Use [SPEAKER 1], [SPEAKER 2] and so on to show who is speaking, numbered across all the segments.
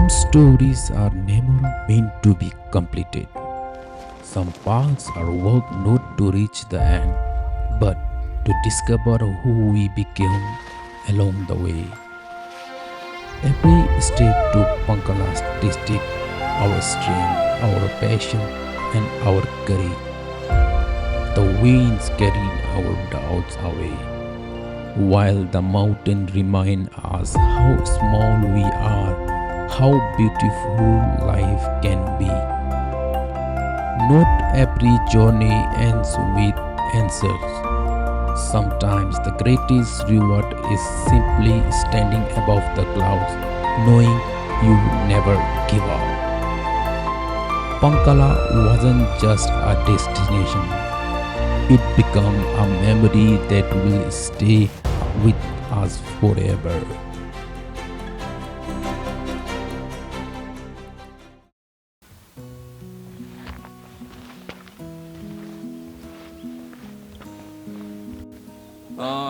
[SPEAKER 1] Some stories are never meant to be completed. Some paths are walked not to reach the end, but to discover who we became along the way. Every step to Pankalas tested our strength, our passion, and our courage. The winds carried our doubts away, while the mountain remind us how small we are, how beautiful life can be. Not every journey ends with answers. Sometimes the greatest reward is simply standing above the clouds, knowing you never give up. Pankala wasn't just a destination. It became a memory that will stay with us forever.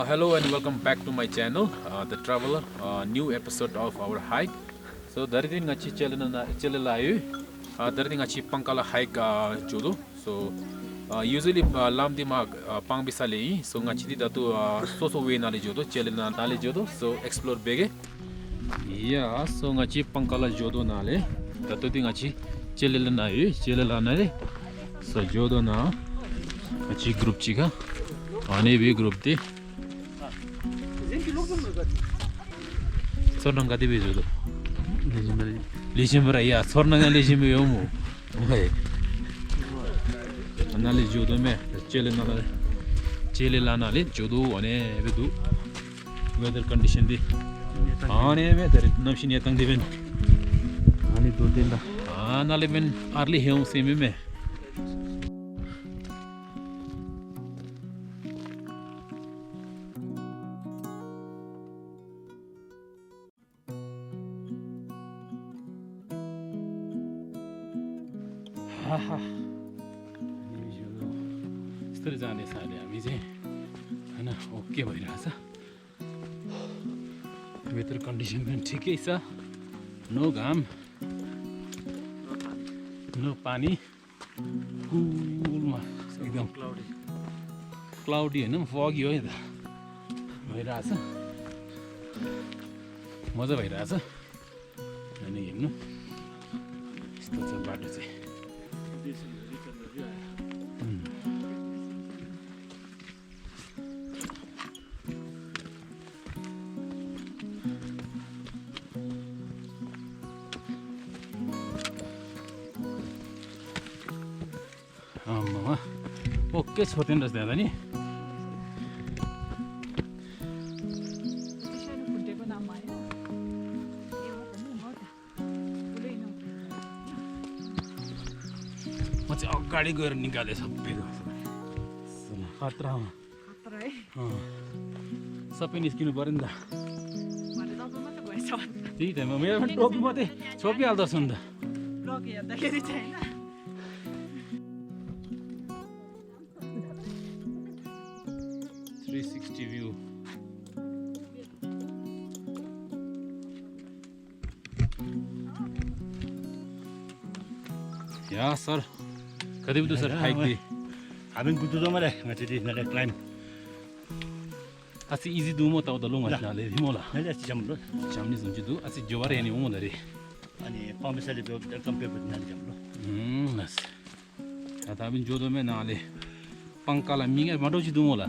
[SPEAKER 2] Hello and welcome back to my channel, The Traveler, new episode of our hike. So dari ngachi Chele layu, dari ngachi Pankala hike jodo. So usually lam di mag pang bisale, so ngachi di datu so way nali jodo, Chele nali jodo. So explore bege. Yeah, so ngachi Pankala jodo nale, datu di ngachi Chele la nale. So jodo na ngachi group chiga, ane be group di. Sornang kati bejo do. Lejimbara ya, sornang lejimbe yomu. Hey. Anale jodo me, Chele lana le jodo ane bedu. Weather condition di. Ane me dari namshin yatang diven. Ane do denda. Anale men early heum semi me. Haha. यस्तरी जाने साले हामी चाहिँ हैन okay भइरहेछ weather condition पनि ठिकै छ नो घाम नो पानी कुलमा एकदम क्लाउडी हैन फगी हो त भइरहेछ मजा भइरहेछ अनि हेर्नु यस्तो छ बाटो चाहिँ ओके छोड्दैन रहेछ दादा नि म चाहिँ अगाडि गएर निकालेँ सबै खतरामा सबै निस्किनु पऱ्यो नि त त्यही त मेरो पनि टोपी मात्रै छोपिहाल्दछ नि त 360 view. Yeah, sir. Kadi butuh sir hike di.
[SPEAKER 3] Abang butuh tu mana? Macam ni nak climb.
[SPEAKER 2] Asi easy do mo tau dalung macam nale di mola.
[SPEAKER 3] Nale asi jam lo.
[SPEAKER 2] Jam ni sunci do. Asi jawar yani mo dari.
[SPEAKER 3] Ani pamisal itu compare buat nale jam lo.
[SPEAKER 2] Nas. Kata abang jodoh me nale. Pankala minga mado ji do mola.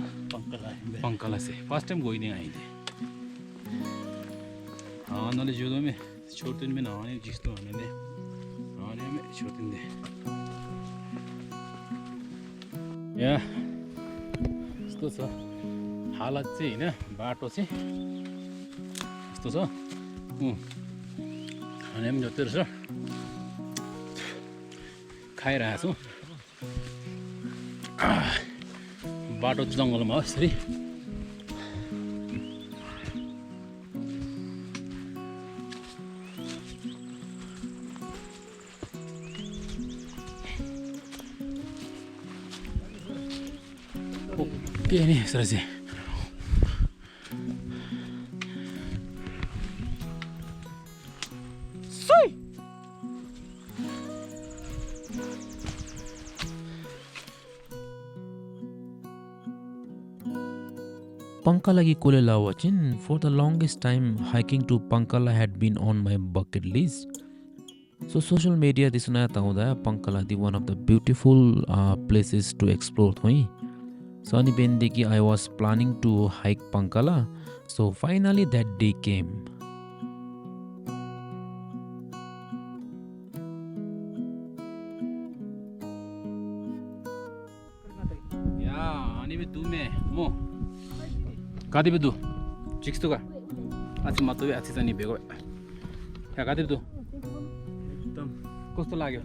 [SPEAKER 2] Pankala say first time गई नहीं I थी हाँ नाले जोधो में छोटे में नहाने जिस तो आने में छोटे दे या यस्तो छ हालत चाहिँ हैन बाटो चाहिँ यस्तो छ खाने पनि जति रहेछ खाइरहेको छु बाटो जङ्गलमा हो यसरी ओके नि यसरी चाहिँ Soy!
[SPEAKER 1] Pankala gi Kulela watching. For the longest time, hiking to Pankala had been on my bucket list. So social media this na tauda Pankala the one of the beautiful places to explore thoi. So ani bendeki I was planning to hike Pankala. So finally that day came.
[SPEAKER 2] 야, 아니 왜 두메 뭐 가디비두 직스토가 아침 마토베 아치사니 बेगो 야 가디비두 एकदम कस्तो लाग्यो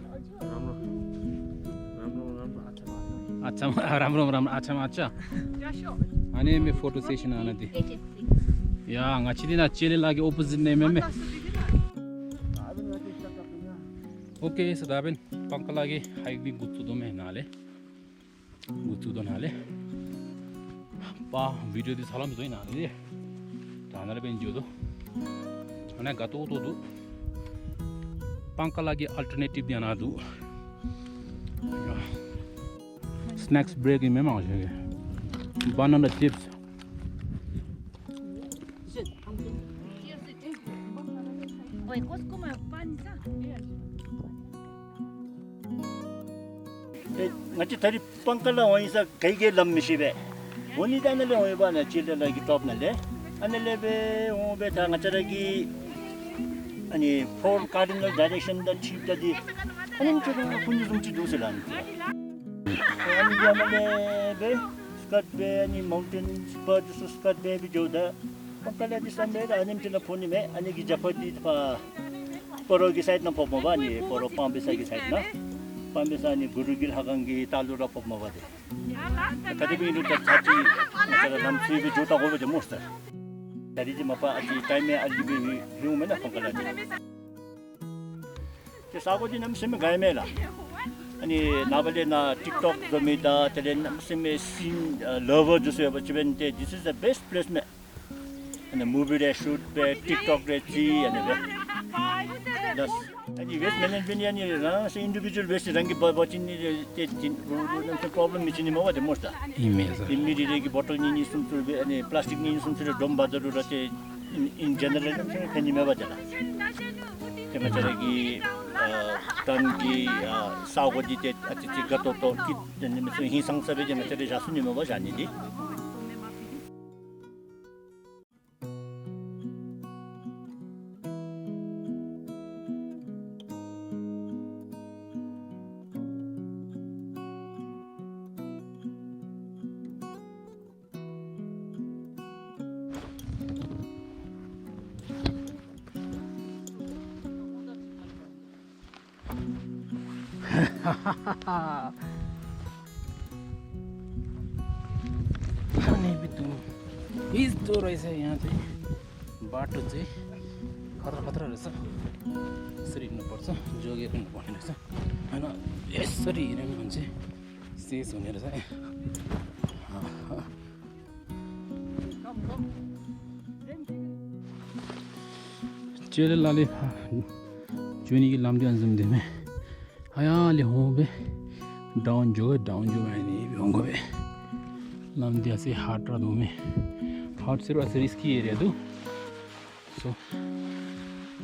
[SPEAKER 2] अच्छा राम्रो राम्रो अच्छा अच्छा अनि मे photo session आना the yeah ngachidina chele lagi opposite name me okay so daben Pangka lagi hike bi gutsu do me nale gutsu do nale 바 비디오도 사람이 더 있나는데 다나를 벤지오도 하나 가토도도 Pangkalagi alternative दियानादु snacks break में मांगेंगे banana chips
[SPEAKER 4] ओए कसकोमा पानी छ
[SPEAKER 3] ngachi thari Pangkala oisa kaige lammishibe oni danale oibana chile lagi top nale anele be obe ta ngacharagi ani four cardinal direction da chip da di anim chiro kunju sumchi duselan ani yamale be skat be ani mountain spot so skat be bi joda Pangkala di sambe anim china phoni me ani gi japadi pa poro gi side na pomo ba ni poro pambesa gi side na pambesa ni gurugil hagangi talura pomo ba de कतिपय root छाती मतलब हम सुई जोता हो बजे मोस्टर तरी जे मपा अति टाइम में अलि भी हिउ में ना Pangkala ते सागो दिन हम सेम गाय मेला अनि नाबले ना टिकटॉक जमेदा तले हम सेम सीन लवर जसो अब चिबेन्टे this is the best place में अनि मूवी रे शूट पे टिकटॉक रे जी अनि दस अनि वेस्ट मैनेजमेंट यानी ना से इंडिविजुअल वेस्ट रंगी बचिन ते रोड प्रॉब्लम मिचिनी मवा दे मोस्टा
[SPEAKER 2] इमेज
[SPEAKER 3] इमिडिएटली की बोतल नि सुनसुर बे अनि प्लास्टिक नि सुनसुर डम बाजरु रते इन जनरल फेनि मेवा जला तेमा चलेगी तन की सागो दिते अति गतो तो कि नि से हि संसबे जे मचले जासु नि मवा जानि दि
[SPEAKER 2] अनि बितु यस्तो रहेछ यहाँ चाहिँ बाटो चाहिँ खतरा खतरा रहेछ यसरी हिँड्नुपर्छ जोगेर हिँड्नुपर्ने रहेछ होइन यसरी हिँड्यो भने चाहिँ शेष हुने रहेछ चेले लाले जुनी की लामदी अंजुम दे में आया ले हो बे डाउन जो मैंने भी होंगे बे लामदी ऐसे हार्ट रहा दो में हार्ट से ऐसे रिस्की एरिया दो सो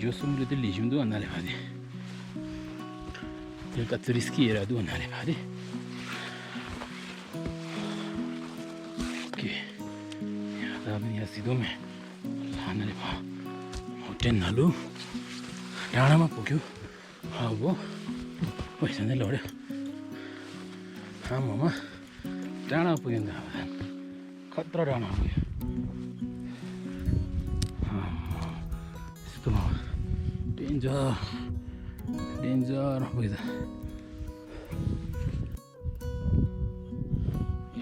[SPEAKER 2] जो सुन लेते लीजुम दो अन्ना ले भादे दिल का तो रिस्की एरिया दो अन्ना ले भादे ओके यार अभी यहाँ सीधो में लाना ले भा होटेल नालू डाँडा में पुग्यो अब पैसा नै लड्यो आमामा डाँडा पुग्यो नि त अब खतरा डाँडा पुग्यो यस्तो डेन्जर पुग्यो त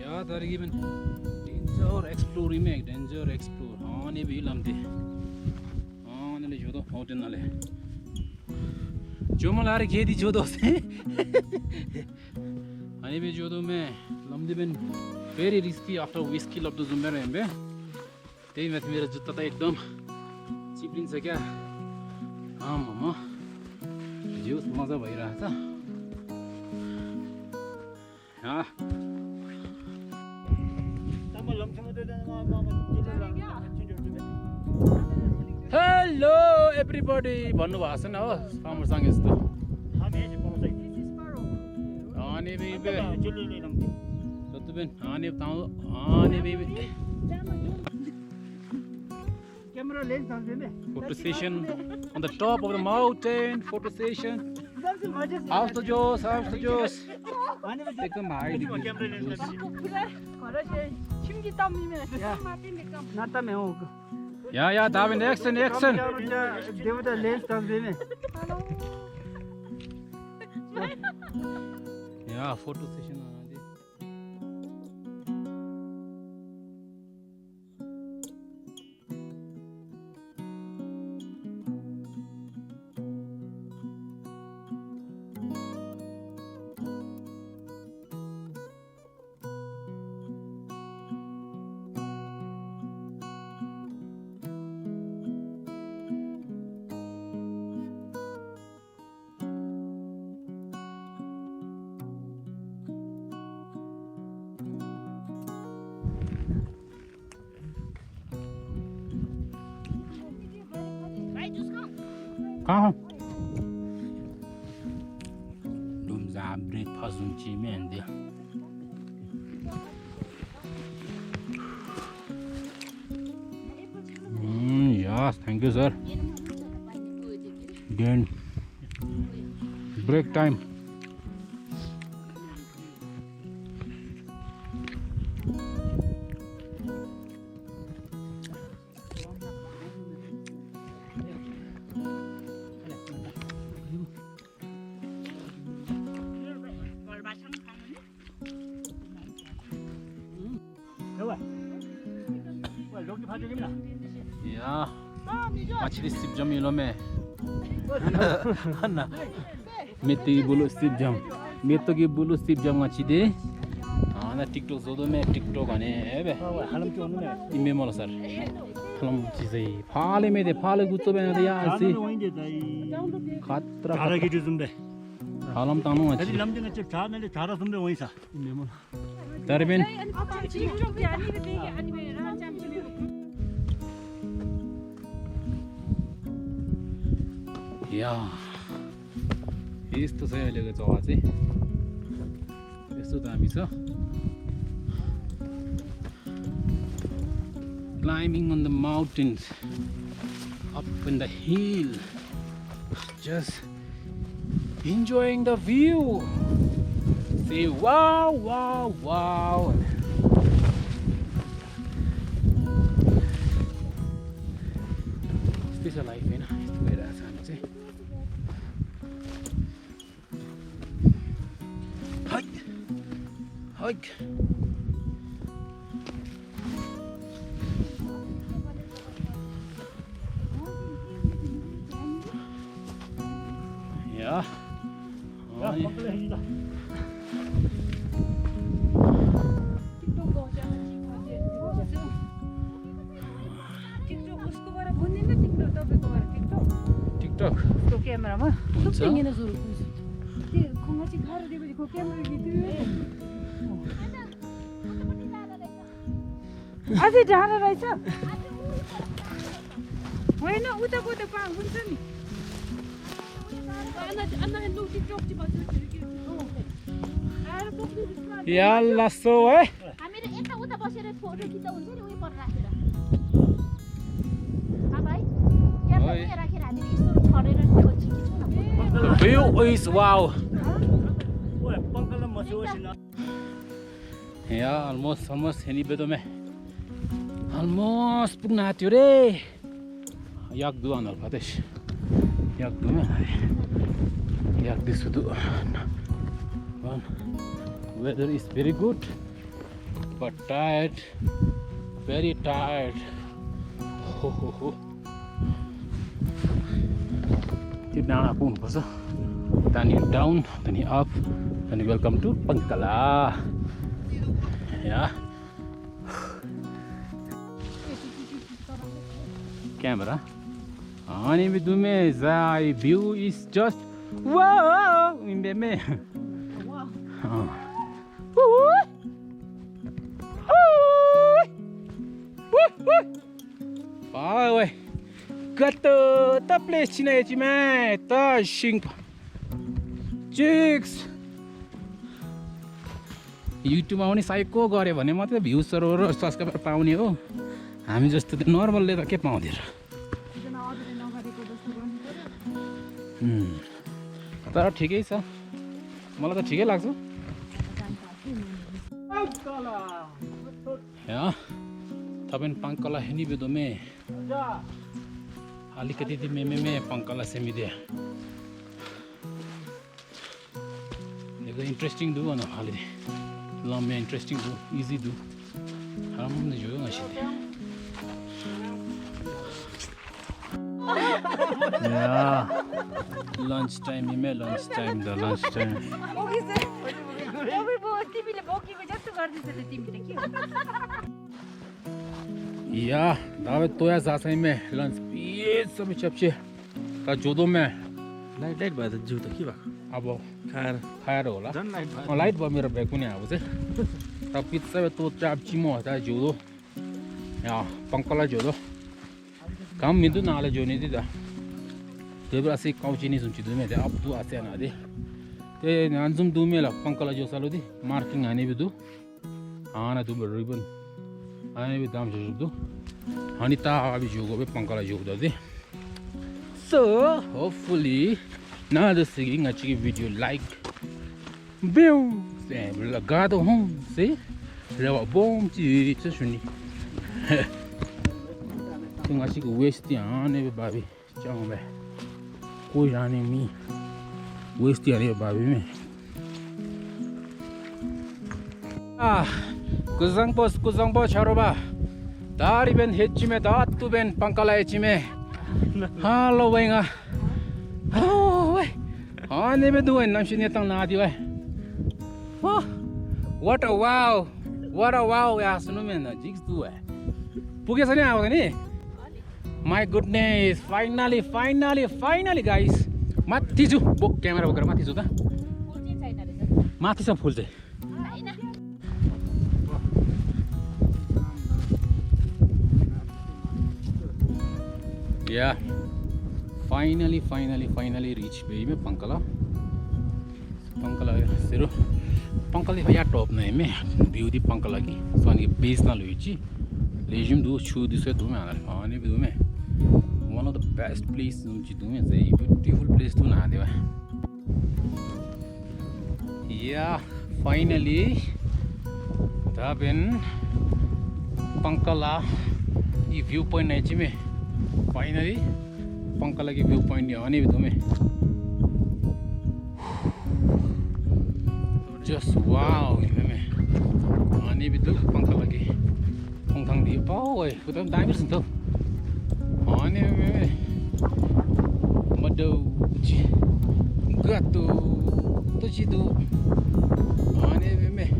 [SPEAKER 2] या तरिकी पनि डेन्जर एक्सप्लोर अनि भी लाम्थे अनि जो तो होटेल नाले जो मला रे खेती जो दोस्ते अनि भी जो तो मैं लम्बे बिन very risky after we skill up the zumba rembe त्यही माथि मेरो जुत्ता त एकदम चिप्लिन्छ क्या आमामा जो मजा भइरहेछ Hello everybody भन्नु भएको छैन हो राम्रोसँग यस्तो अनि बेबी अनि baby
[SPEAKER 3] Camera lens on me.
[SPEAKER 2] photo session on the top of the mountain photo session how's the juice एकदम हाई या दाबिन एक्सन
[SPEAKER 3] देवता लेन्स तम्दिने
[SPEAKER 2] या फोटो सेसन कहाँ डुम्जा ब्रेकफास्ट हुन्छ mehndi yes thank you sir then break time या मछली सिप जम इलोमे Anna मेत्ती blue सिप जम मेत्तो की blue सिप जम मछली ana tiktok zodo me tiktok ane ebe
[SPEAKER 3] हालम के हुनु
[SPEAKER 2] इमे मला सर हलम चिजै फाले मे दे फाले गुच्चो बेन दे या सी
[SPEAKER 3] वइन्जे दाइ
[SPEAKER 2] खतरा
[SPEAKER 3] धारा के जुम्बे
[SPEAKER 2] हलम तानु
[SPEAKER 3] यदि
[SPEAKER 2] मछली
[SPEAKER 3] लम्दिन चाहिँ चारले धारा जुम्बे वइसा
[SPEAKER 2] इमे मला तरबेन या यस्तो छ अहिलेको जग्गा चाहिँ यस्तो दामी छ climbing on the mountains up in the hill just enjoying the view say wow wow wow this is life हैन यस्तो भइरहेछ हामी चाहिँ hike ja TikTok
[SPEAKER 4] तो क्यामेरामा सुटिङ सुरु त्यो खङ्गाची घर देबेको क्यामेरा भिडियो अझै जानु रहेछ होइन उता कोता पा हुन्छ नि
[SPEAKER 2] yalla so है
[SPEAKER 5] हामीहरु यता उता बसेर फोटो खिच्दा हुन्छ नि उयो पर राखेर आ भाइ क्यामेरा राखेर हामी यस्तो छरेर खोजी खिच्नु न
[SPEAKER 2] the view is wow
[SPEAKER 3] ओए पंकलम मसोसिना
[SPEAKER 2] या almost हेनी बेदोमे almost पुग्न आँट्यो रे याक्दु अनल फतेश याक्दु याक्दिसुदु weather is very good but tired very tired ho ho ho त्यो डाँडा पुग्नुपर्छ त्यहाँदेखि डाउन त्यहाँदेखि अप त्यहाँदेखि वेलकम टु पङ्कला या क्यामेरा अनि दुमे जाई भ्यू इज जस्ट वाओ इन्डेमे Oi. Gato, ta place cine ci me, ta shing. Chicks. YouTube मा पनि साइको गऱ्यो भने मात्रै भ्युजहरु र सब्स्क्राइबर पाउने हो हामी जस्तो त नर्मलले त के पाउँदैन तर ठिकै छ मलाई त ठिकै लाग्छ या तपाईं Pangkala hini bedome alikati di meme Pangkala semide It's interesting do on a holiday. Long interesting do, easy do. I'm the joy Yeah. Lunchtime, email lunchtime, the lunchtime. Yeah, David Toya Zasame, lunch, yes, some chapche. Tajodo me.
[SPEAKER 6] Light by the Juta Kiva.
[SPEAKER 2] अब
[SPEAKER 6] खाएर
[SPEAKER 2] होला
[SPEAKER 6] होला
[SPEAKER 2] light भयो मेरो brake पनि अब चाहिँ र पिज्जा तो चाप चिमो होता है जोदो या Pangkala जोदो काम मिंदु नाले जोनी दी दा देवर ऐसे काउची नहीं सुनची दूँ मैं अब तू आसे ना दे ते नांजुम दूँ में ला Pangkala जो सालो दी मार्किंग आने भी दू आना दूँ बड़ी रिबन आने भी दाम जो दू हानिता अभी जोगो भी Pangkala जोग they so hopefully now the singing a video like bill la gado home see rewa bom chi chuni tung a chico waste ane baby chong be koi rani mi waste ane baby me kuzang bo charoba dari ben hechime da tu ben Pangkala hechime hello wenga Oh, never doing. I'm sure you're not doing. Oh, what a wow! What a wow! Yeah, so no man, jigs do it. Pugas ani awa ni. My goodness! Finally, guys. Mati ju. Book camera book. Mati ju ta. Mati sam full day. Yeah. Finally reach baby Pangkala zero Pangkala ya top na me beauty Pangkala ki so ani base na luichi legend do chu this do me ani do me one of the best place to do me say beautiful place to na deva yeah finally taben Pangkala e viewpoint na chi me finally Pangkala Ki view point यहाँ नहीं भी तुम्हें just wow में आने भी तो Pangkala की पंखंग दी पाओ ये कुछ time भी सुनतो आने में मधु gato तो चीज़ आने में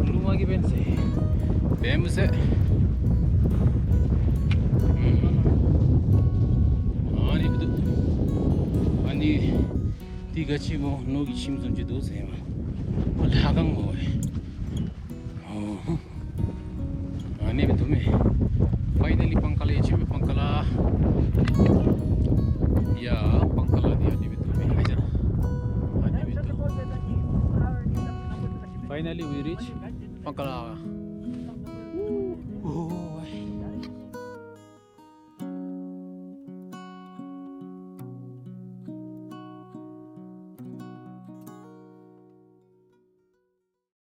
[SPEAKER 2] लुमा की बेंच है bench say Tiga cimo nogi cim tunjuk dos ya mah, lagang mau oh, ane betul me, finally Pangkala cim Pangkala, ya Pangkala dia ane betul me, aja, ane betul, finally we reach Pangkala,